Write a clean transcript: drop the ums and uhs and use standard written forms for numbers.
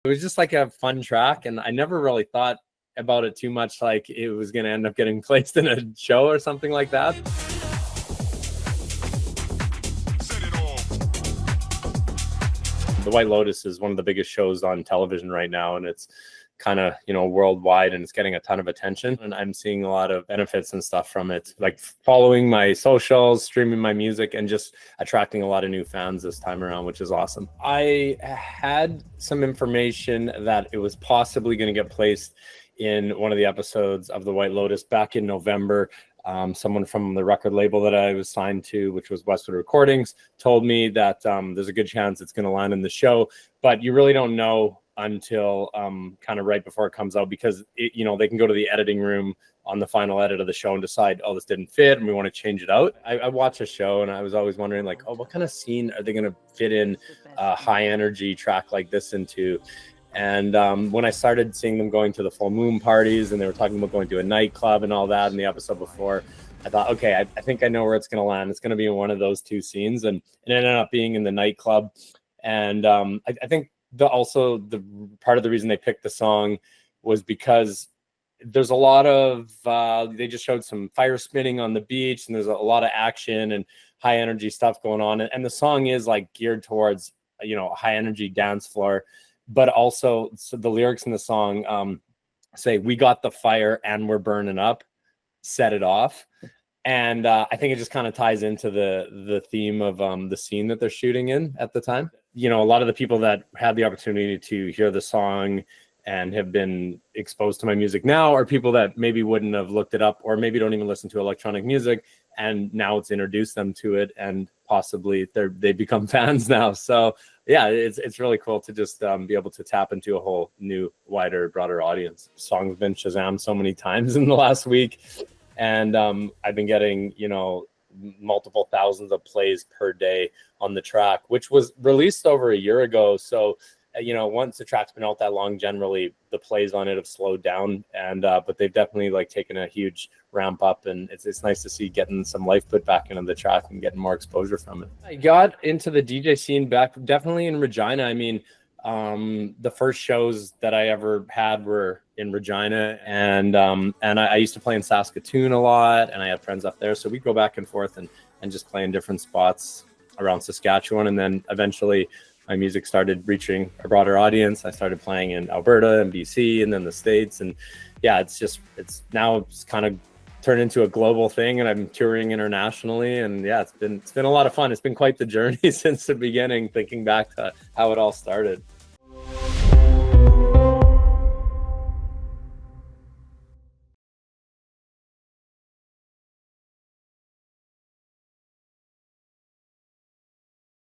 It was just like a fun track, and I never really thought about it too much, like it was going to end up getting placed in a show or something like that. The White Lotus is one of the biggest shows on television right now, and it's kind of, worldwide, and it's getting a ton of attention, and I'm seeing a lot of benefits and stuff from it, like following my socials, streaming my music, and just attracting a lot of new fans this time around, which is awesome. I had some information that it was possibly going to get placed in one of the episodes of the White Lotus back in November. Someone from the record label that I was signed to, which was Westwood Recordings, told me that there's a good chance it's going to land in the show, but you really don't know until kind of right before it comes out, because they can go to the editing room on the final edit of the show and decide, oh, this didn't fit and we want to change it out. I watch a show and I was always wondering, like, oh, what kind of scene are they going to fit in a high energy track like this into? And when I started seeing them going to the full moon parties, and they were talking about going to a nightclub and all that in the episode before, I thought, okay, I think I know where it's going to land. It's going to be in one of those two scenes, and it ended up being in the nightclub. And I think also the part of the reason they picked the song was because there's a lot of they just showed some fire spinning on the beach, and there's a lot of action and high energy stuff going on, and the song is like geared towards a high energy dance floor. But also, so the lyrics in the song say, "We got the fire and we're burning up, set it off." And I think it just kind of ties into the theme of the scene that they're shooting in at the time. A lot of the people that had the opportunity to hear the song and have been exposed to my music now are people that maybe wouldn't have looked it up, or maybe don't even listen to electronic music, and now it's introduced them to it, and possibly they become fans now. So yeah, it's really cool to just be able to tap into a whole new, wider, broader audience. The song's been Shazammed so many times in the last week, and I've been getting multiple thousands of plays per day on the track, which was released over a year ago. So once the track's been out that long, generally the plays on it have slowed down, and but they've definitely taken a huge ramp up, and it's nice to see getting some life put back into the track and getting more exposure from it. I got into the DJ scene back definitely in Regina. I mean, the first shows that I ever had were in Regina, and I used to play in Saskatchewan a lot, and I had friends up there, so we'd go back and forth and just play in different spots around Saskatchewan. And then eventually my music started reaching a broader audience. I started playing in Alberta and BC, and then the States. And yeah, it's kind of turned into a global thing, and I'm touring internationally. And yeah, it's been a lot of fun. It's been quite the journey since the beginning, thinking back to how it all started.